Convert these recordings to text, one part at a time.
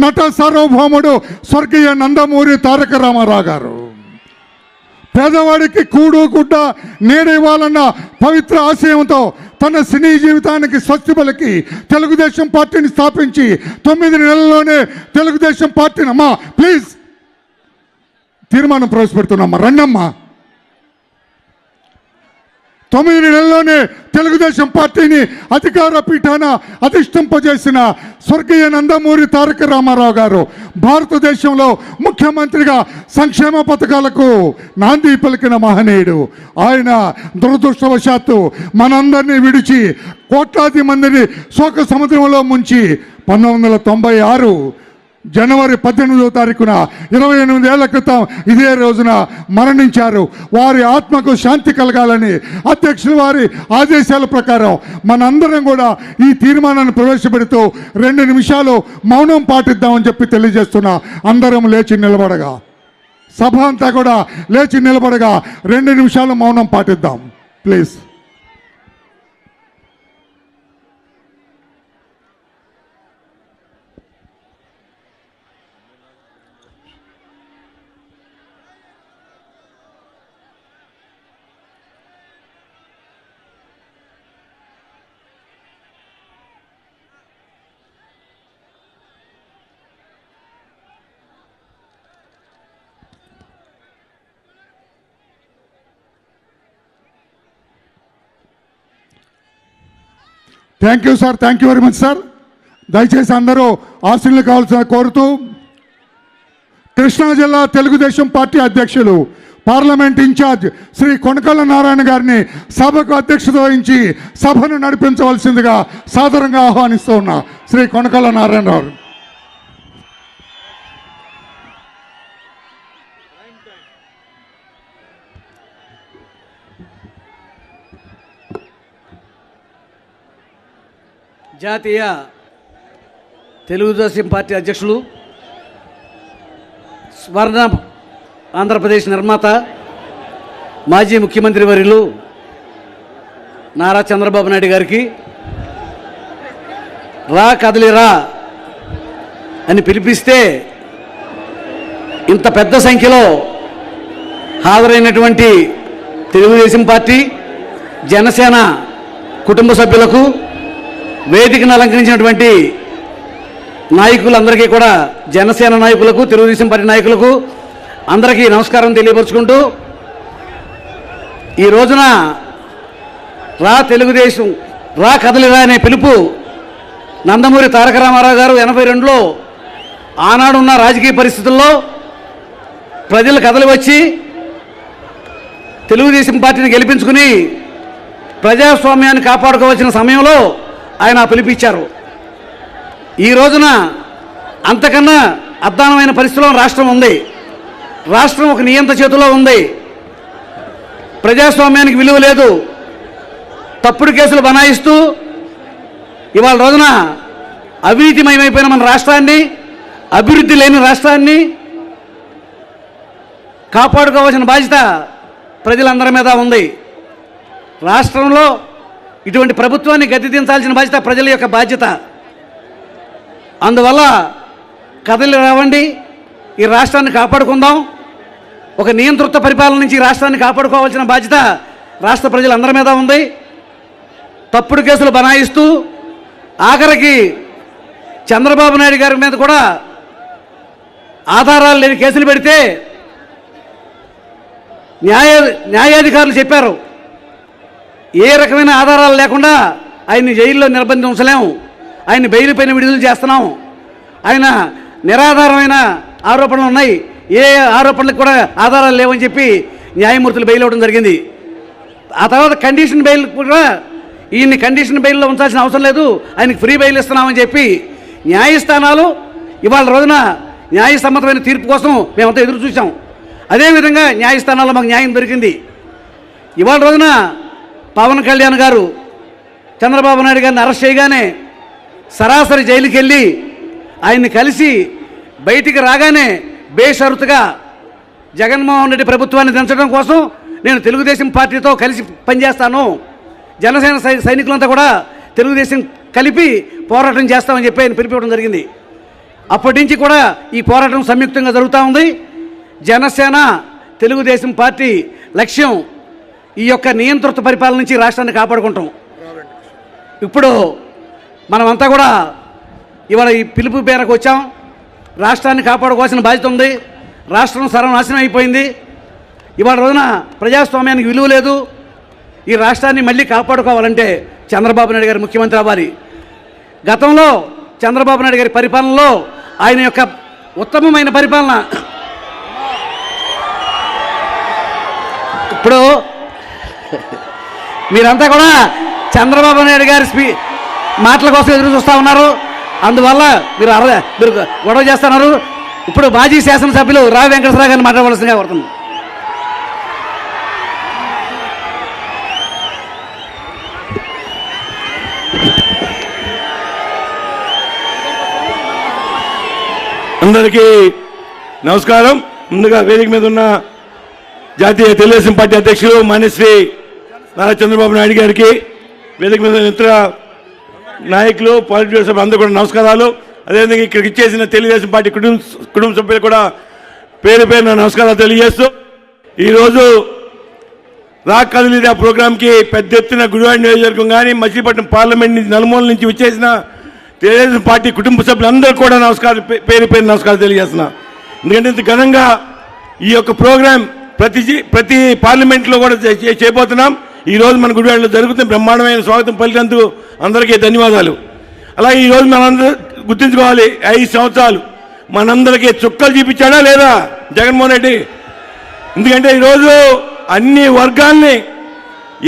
నట సార్వభౌముడు స్వర్గీయ నందమూరి తారక రామారావు గారు. పేదవాడికి కూడు గుడ్డ నేడివ్వాలన్న పవిత్ర ఆశయంతో తన సినీ జీవితానికి స్వస్తి పలికి తెలుగుదేశం పార్టీని స్థాపించి 9 నెలల్లోనే తెలుగుదేశం పార్టీని అమ్మా ప్లీజ్ తీర్మానం ప్రవేశపెడుతున్నామ్మా రండమ్మా 9 నెలల్లోనే తెలుగుదేశం పార్టీని అధికార పీఠాన అధిష్ఠింపజేసిన స్వర్గీయ నందమూరి తారక రామారావు గారు భారతదేశంలో ముఖ్యమంత్రిగా సంక్షేమ పథకాలకు నాంది పలికిన మహనీయుడు. ఆయన దురదృష్టవశాత్తు మనందరినీ విడిచి కోట్లాది మందిని శోక సముద్రంలో ముంచి 1996 జనవరి 18వ తారీఖున 28 ఏళ్ల క్రితం ఇదే రోజున మరణించారు. వారి ఆత్మకు శాంతి కలగాలని అధ్యక్షుల వారి ఆదేశాల ప్రకారం మనందరం కూడా ఈ తీర్మానాన్ని ప్రవేశపెడుతూ 2 నిమిషాలు మౌనం పాటిద్దామని చెప్పి తెలియజేస్తున్నా. అందరం లేచి నిలబడగా, సభ అంతా కూడా లేచి నిలబడగా 2 నిమిషాలు మౌనం పాటిద్దాం please. Thank you sir, thank you very much sir. దయచేసి అందరూ ఆశీర్లు కావాల్సిన కోరుతూ కృష్ణా జిల్లా తెలుగుదేశం పార్టీ అధ్యక్షులు పార్లమెంట్ ఇన్ఛార్జ్ శ్రీ కొనకళ్ళ నారాయణ గారిని సభకు అధ్యక్షత వహించి సభను నడిపించవలసిందిగా సాదరంగా ఆహ్వానిస్తూ ఉన్నా. శ్రీ కొనకళ్ళ నారాయణరావు. జాతీయ తెలుగుదేశం పార్టీ అధ్యక్షులు, స్వర్ణ ఆంధ్రప్రదేశ్ నిర్మాత, మాజీ ముఖ్యమంత్రి వర్యులు నారా చంద్రబాబు నాయుడు గారికి రా కదలిరా అని పిలిపిస్తే ఇంత పెద్ద సంఖ్యలో హాజరైనటువంటి తెలుగుదేశం పార్టీ, జనసేన కుటుంబ సభ్యులకు, వేదికను అలంకరించినటువంటి నాయకులందరికీ కూడా, జనసేన నాయకులకు, తెలుగుదేశం పార్టీ నాయకులకు అందరికీ నమస్కారం తెలియపరుచుకుంటూ, ఈ రోజున రా తెలుగుదేశం రా కదలిరా అనే పిలుపు నందమూరి తారక రామారావు గారు 82లో ఆనాడున్న రాజకీయ పరిస్థితుల్లో ప్రజలు కదలి వచ్చి తెలుగుదేశం పార్టీని గెలిపించుకుని ప్రజాస్వామ్యాన్ని కాపాడుకోవాల్సిన సమయంలో ఆయన పిలిపించారు. ఈ రోజున అంతకన్నా అధ్వానమైన పరిస్థితిలో రాష్ట్రం ఉంది. రాష్ట్రం ఒక నియంత చేతిలో ఉంది. ప్రజాస్వామ్యానికి విలువ లేదు. తప్పుడు కేసులు బనాయిస్తూ ఇవాళ రోజున అవినీతిమయమైపోయిన మన రాష్ట్రాన్ని, అభివృద్ధి లేని రాష్ట్రాన్ని కాపాడుకోవాల్సిన బాధ్యత ప్రజలందరి మీద ఉంది. రాష్ట్రంలో ఇటువంటి ప్రభుత్వాన్ని గద్దెదించాల్సిన బాధ్యత ప్రజల యొక్క బాధ్యత. అందువల్ల కదలి రావండి, ఈ రాష్ట్రాన్ని కాపాడుకుందాం. ఒక నియంతృత్వ పరిపాలన నుంచి ఈ రాష్ట్రాన్ని కాపాడుకోవాల్సిన బాధ్యత రాష్ట్ర ప్రజలందరి మీద ఉంది. తప్పుడు కేసులు బనాయిస్తూ ఆఖరికి చంద్రబాబు నాయుడు గారి మీద కూడా ఆధారాలు లేని కేసులు పెడితే న్యాయాధికారులు చెప్పారు, ఏ రకమైన ఆధారాలు లేకుండా ఆయన్ని జైల్లో నిర్బంధించలేము, ఆయన బెయిల్ పైన విడుదల చేస్తున్నాం, ఆయన నిరాధారమైన ఆరోపణలు ఉన్నాయి, ఏ ఆరోపణలకు కూడా ఆధారాలు లేవని చెప్పి న్యాయమూర్తులు బెయిల్ ఇవ్వడం జరిగింది. ఆ తర్వాత కండిషన్ బెయిల్ కూడా ఈయన్ని కండిషన్ బెయిల్లో ఉంచాల్సిన అవసరం లేదు, ఆయనకి ఫ్రీ బెయిల్ ఇస్తున్నామని చెప్పి న్యాయస్థానాలు ఇవాళ రోజున న్యాయసమ్మతమైన తీర్పు కోసం మేమంతా ఎదురు చూసాం. అదేవిధంగా న్యాయస్థానాల్లో మాకు న్యాయం దొరికింది. ఇవాళ రోజున పవన్ కళ్యాణ్ గారు చంద్రబాబు నాయుడు గారిని అరెస్ట్ చేయగానే సరాసరి జైలుకి వెళ్ళి ఆయన్ని కలిసి బయటికి రాగానే బేషరతుగా జగన్మోహన్ రెడ్డి ప్రభుత్వాన్ని దించడం కోసం నేను తెలుగుదేశం పార్టీతో కలిసి పనిచేస్తాను, జనసేన సైనికులంతా కూడా తెలుగుదేశం కలిపి పోరాటం చేస్తామని చెప్పి ఆయన పిలిపివ్వడం జరిగింది. అప్పటి నుంచి కూడా ఈ పోరాటం సంయుక్తంగా జరుగుతూ ఉంది. జనసేన తెలుగుదేశం పార్టీ లక్ష్యం ఈ యొక్క నియంతృత్వ పరిపాలన నుంచి రాష్ట్రాన్ని కాపాడుకుంటాం. ఇప్పుడు మనమంతా కూడా ఇవాళ ఈ పిలుపు మేరకు వచ్చాం. రాష్ట్రాన్ని కాపాడుకోవాల్సిన బాధ్యత ఉంది. రాష్ట్రం సర్వనాశనం అయిపోయింది. ఇవాళ రోజున ప్రజాస్వామ్యానికి విలువ లేదు. ఈ రాష్ట్రాన్ని మళ్ళీ కాపాడుకోవాలంటే చంద్రబాబు నాయుడు గారు ముఖ్యమంత్రి అవ్వాలి. గతంలో చంద్రబాబు నాయుడు గారి పరిపాలనలో ఆయన యొక్క ఉత్తమమైన పరిపాలన ఇప్పుడు మీరంతా కూడా చంద్రబాబు నాయుడు గారి మాటల కోసం ఎదురు చూస్తూ ఉన్నారు. అందువల్ల మీరు గొడవ చేస్తున్నారు. ఇప్పుడు మాజీ శాసనసభ్యులు రావి వెంకటేశ్వరరావు గారిని మాట్లాడవలసిందిగా కోరుతున్నాం. అందరికీ నమస్కారం. ముందుగా వేదిక మీద ఉన్న జాతీయ తెలుగుదేశం పార్టీ అధ్యక్షులు మాన్యశ్రీ నారా చంద్రబాబు నాయుడు గారికి, వేదిక మీద ఇతర నాయకులు, పాలిట్ బ్యూరో సభ్యులు అందరూ కూడా నమస్కారాలు. అదేవిధంగా ఇక్కడికి ఇచ్చేసిన తెలుగుదేశం పార్టీ కుటుంబ సభ్యులు కూడా పేరు పేరున నమస్కారాలు తెలియజేస్తూ, ఈరోజు రా కదిలిదే ప్రోగ్రాంకి పెద్ద ఎత్తున గుడివాడ నియోజకవర్గం కానీ మచిలీపట్నం పార్లమెంట్ నుంచి నలుమూల నుంచి వచ్చేసిన తెలుగుదేశం పార్టీ కుటుంబ సభ్యులందరూ కూడా నమస్కారం, పేరు పేరు నమస్కారం తెలియజేస్తున్నా. ఎందుకంటే ఇంత ఘనంగా ఈ యొక్క ప్రోగ్రాం ప్రతి పార్లమెంట్లో కూడా చేయబోతున్నాం. ఈరోజు మన గుడివాడలో జరుగుతున్న బ్రహ్మాండమైన స్వాగతం పలికినందుకు అందరికీ ధన్యవాదాలు. అలాగే ఈరోజు మనందరూ గుర్తుంచుకోవాలి, 5 సంవత్సరాలు మనందరికీ చుక్కలు చూపించాడా లేదా జగన్మోహన్ రెడ్డి? ఎందుకంటే ఈరోజు అన్ని వర్గాల్ని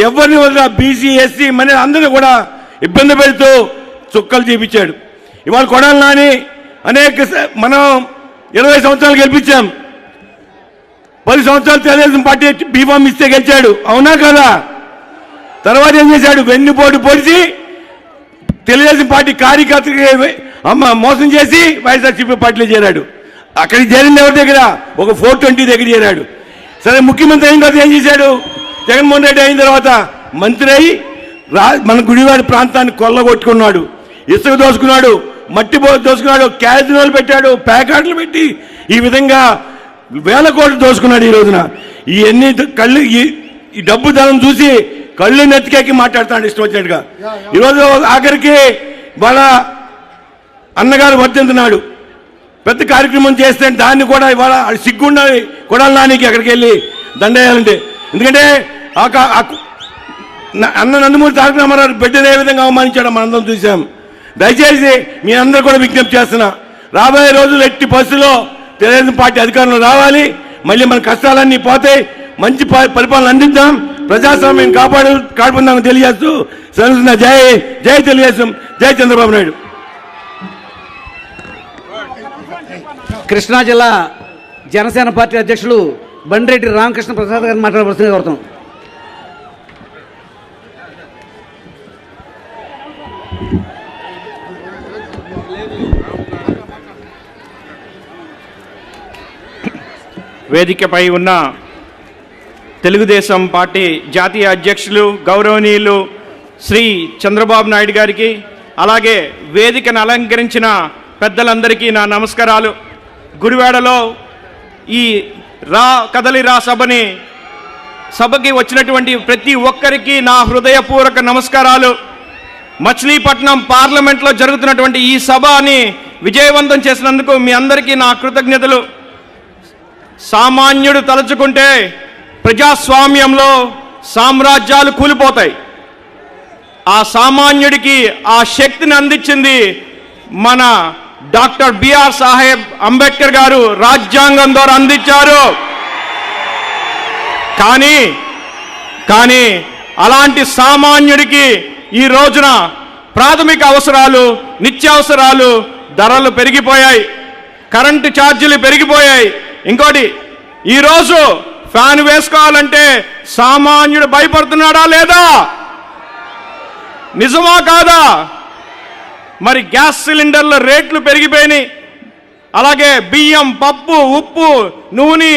ఎవరిని వదిలినా బీసీ, ఎస్సీ మన అందరినీ కూడా ఇబ్బంది పెడుతూ చుక్కలు చూపించాడు. ఇవాళ కొడాలి నాని మనం 20 సంవత్సరాలు గెలిపించాం. 10 సంవత్సరాలు తెలుగుదేశం పార్టీ బీఫామ్ ఇస్తే గెలిచాడు, అవునా కదా? తర్వాత ఏం చేశాడు? వెన్నుపోటు పొడిచి తెలుగుదేశం పార్టీ కార్యకర్తకి మోసం చేసి వైఎస్ఆర్సీపీ పార్టీలో చేరాడు. అక్కడికి చేరింది ఎవరి దగ్గర? ఒక 420 దగ్గర చేరాడు. సరే, ముఖ్యమంత్రి అయిన తర్వాత ఏం చేశాడు? జగన్మోహన్ రెడ్డి అయిన తర్వాత మంత్రి అయి మన గుడివాడ ప్రాంతాన్ని కొల్లగొట్టుకున్నాడు, ఇసుక దోసుకున్నాడు, మట్టి దోసుకున్నాడు, క్యాజినోలు పెట్టాడు, ప్యాకెట్లు పెట్టి ఈ విధంగా వేల కోట్లు దోసుకున్నాడు. ఈ రోజున ఇవన్నీ కళ్ళు ఈ డబ్బు ధనం చూసి కళ్ళు నెత్తికెక్కి మాట్లాడుతాడు ఇష్టం వచ్చినట్టుగా. ఈరోజు ఆఖరికి వాళ్ళ అన్నగారు వర్తించున్నాడు, పెద్ద కార్యక్రమం చేస్తే దాన్ని కూడా ఇవాళ సిగ్గుండాలి కొడాలి నానికి అక్కడికి వెళ్ళి దండేయాలంటే. ఎందుకంటే అన్న నందమూరి తారక రామారావు బిడ్డను ఏ విధంగా అవమానించాడో మనందరం చూసాం. దయచేసి మీ అందరూ కూడా విజ్ఞప్తి చేస్తున్నా, రాబోయే రోజులు ఎట్టి పరిస్థితుల్లో తెలుగుదేశం పార్టీ అధికారంలో రావాలి. మళ్ళీ మన కష్టాలన్నీ పోతాయి, మంచి పరిపాలన అందిద్దాం, ప్రజాస్వామ్యం కాపాడుకుందామని తెలియజేస్తూ సరే, జై జై తెలుగుదేశం, జై చంద్రబాబు నాయుడు. కృష్ణా జిల్లా జనసేన పార్టీ అధ్యక్షులు బండిరెడ్డి రామకృష్ణ ప్రసాద్ గారిని మాట్లాడవలసిందిగా కోరుతాం. వేదికపై ఉన్న తెలుగుదేశం పార్టీ జాతీయ అధ్యక్షులు గౌరవనీయులు శ్రీ చంద్రబాబు నాయుడు గారికి, అలాగే వేదికను అలంకరించిన పెద్దలందరికీ నా నమస్కారాలు. గుడివాడలో ఈ కదలిరా సభకి వచ్చినటువంటి ప్రతి ఒక్కరికి నా హృదయపూర్వక నమస్కారాలు. మచిలీపట్నం పార్లమెంట్లో జరుగుతున్నటువంటి ఈ సభని విజయవంతం చేసినందుకు మీ అందరికీ నా కృతజ్ఞతలు. సామాన్యుడు తలుచుకుంటే ప్రజాస్వామ్యంలో సామ్రాజ్యాలు కూలిపోతాయి. ఆ సామాన్యుడికి ఆ శక్తిని అందించింది మన డాక్టర్ బిఆర్ సాహెబ్ అంబేద్కర్ గారు రాజ్యాంగం ద్వారా అందించారు. కానీ అలాంటి సామాన్యుడికి ఈ రోజున ప్రాథమిక అవసరాలు, నిత్యావసరాలు ధరలు పెరిగిపోయాయి, కరెంటు ఛార్జీలు పెరిగిపోయాయి. ఇంకోటి, ఈరోజు ఫ్యాన్ వేసుకోవాలంటే సామాన్యుడు భయపడుతున్నాడా లేదా? నిజమా కాదా? మరి గ్యాస్ సిలిండర్ల రేట్లు పెరిగిపోయినాయి, అలాగే బియ్యం, పప్పు, ఉప్పు, నూనె,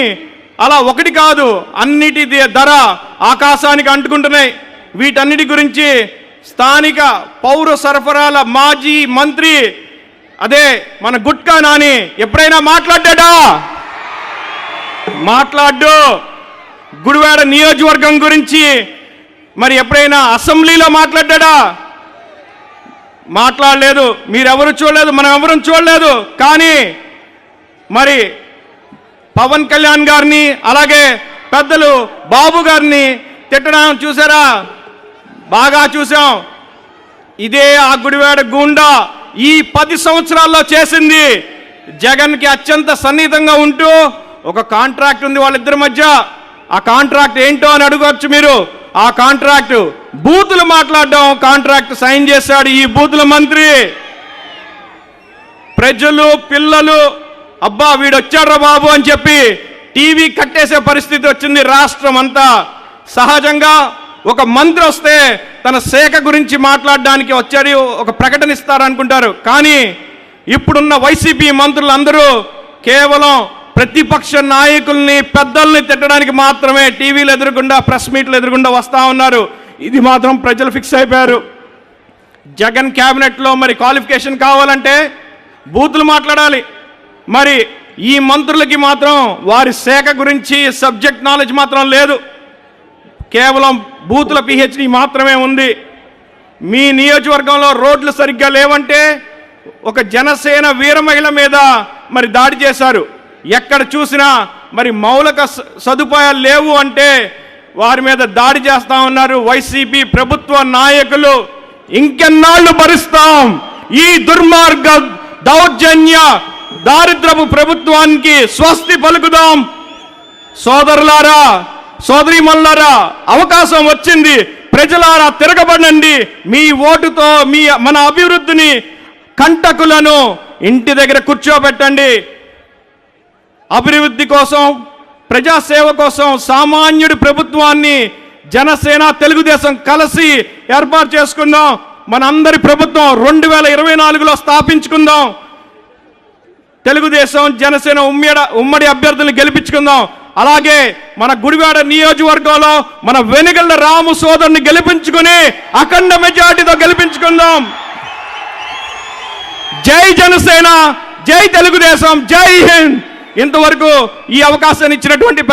అలా ఒకటి కాదు అన్నిటి ధర ఆకాశానికి అంటుకుంటున్నాయి. వీటన్నిటి గురించి స్థానిక పౌర సరఫరాల మాజీ మంత్రి అదే మన గుట్కా నాని ఎప్పుడైనా మాట్లాడ్డా? మాట్లాడ్డు. గుడివాడ నియోజకవర్గం గురించి మరి ఎప్పుడైనా అసెంబ్లీలో మాట్లాడ్డా? మాట్లాడలేదు. మీరెవరు చూడలేదు, మనం ఎవరు చూడలేదు. కానీ మరి పవన్ కళ్యాణ్ గారిని అలాగే పెద్దలు బాబు గారిని తిట్టడం చూసారా? బాగా చూసాం. ఇదే ఆ గుడివాడ గూండా ఈ 10 సంవత్సరాల్లో చేసింది. జగన్కి అత్యంత సన్నిహితంగా ఉంటూ ఒక కాంట్రాక్ట్ ఉంది వాళ్ళిద్దరి మధ్య. ఆ కాంట్రాక్ట్ ఏంటో అని అడగవచ్చు మీరు. ఆ కాంట్రాక్ట్ బూతులు మాట్లాడడం కాంట్రాక్ట్ సైన్ చేశాడు ఈ బూతుల మంత్రి. ప్రజలు పిల్లలు అబ్బా వీడొచ్చాడ్రా బాబు అని చెప్పి టీవీ కట్టేసే పరిస్థితి వచ్చింది రాష్ట్రం అంతా. సహజంగా ఒక మంత్రి వస్తే తన శాఖ గురించి మాట్లాడడానికి వచ్చాడు, ఒక ప్రకటన ఇస్తారనుకుంటారు. కానీ ఇప్పుడున్న వైసీపీ మంత్రులందరూ కేవలం ప్రతిపక్ష నాయకుల్ని పెద్దల్ని తిట్టడానికి మాత్రమే టీవీలు ఎదురుగుండా ప్రెస్ మీట్లు ఎదురుగుండా వస్తూ ఉన్నారు. ఇది మాత్రం ప్రజలు ఫిక్స్ అయిపోయారు. జగన్ క్యాబినెట్లో మరి క్వాలిఫికేషన్ కావాలంటే బూతులు మాట్లాడాలి. మరి ఈ మంత్రులకి మాత్రం వారి శాఖ గురించి సబ్జెక్ట్ నాలెడ్జ్ మాత్రం లేదు. కేవలం బూతుల పిహెచ్డి మాత్రమే ఉంది. మీ నియోజకవర్గంలో రోడ్లు సరిగ్గా లేవంటే ఒక జనసేన వీర మహిళ మీద మరి దాడి చేశారు. ఎక్కడ చూసినా మరి మౌలిక సదుపాయాలు లేవు అంటే వారి మీద దాడి చేస్తా ఉన్నారు వైసీపీ ప్రభుత్వ నాయకులు. ఇంకెన్నాళ్ళు భరిస్తాం ఈ దుర్మార్గ దౌర్జన్య దారిద్రపు ప్రభుత్వానికి? స్వస్తి పలుకుదాం. సోదరులారా, సోదరీమణులారా, అవకాశం వచ్చింది. ప్రజలారా తిరగబడండి. మీ ఓటుతో మన అభివృద్ధిని కంటకులను ఇంటి దగ్గర కూర్చోబెట్టండి. అభివృద్ధి కోసం, ప్రజాసేవ కోసం సామాన్యుడి ప్రభుత్వాన్ని జనసేన తెలుగుదేశం కలిసి ఏర్పాటు చేసుకుందాం. మనందరి ప్రభుత్వం 2024లో స్థాపించుకుందాం. తెలుగుదేశం జనసేన ఉమ్మడి అభ్యర్థులను గెలిపించుకుందాం. అలాగే మన గుడివాడ నియోజకవర్గంలో మన వెనుగళ్ల రాము సోదరుని గెలిపించుకుని అఖండ మెజార్టీతో గెలిపించుకుందాం. జై జనసేన, జై తెలుగుదేశం, జై హింద్. ఇంతవరకు ఈ అవకాశాన్ని ఇచ్చినటువంటి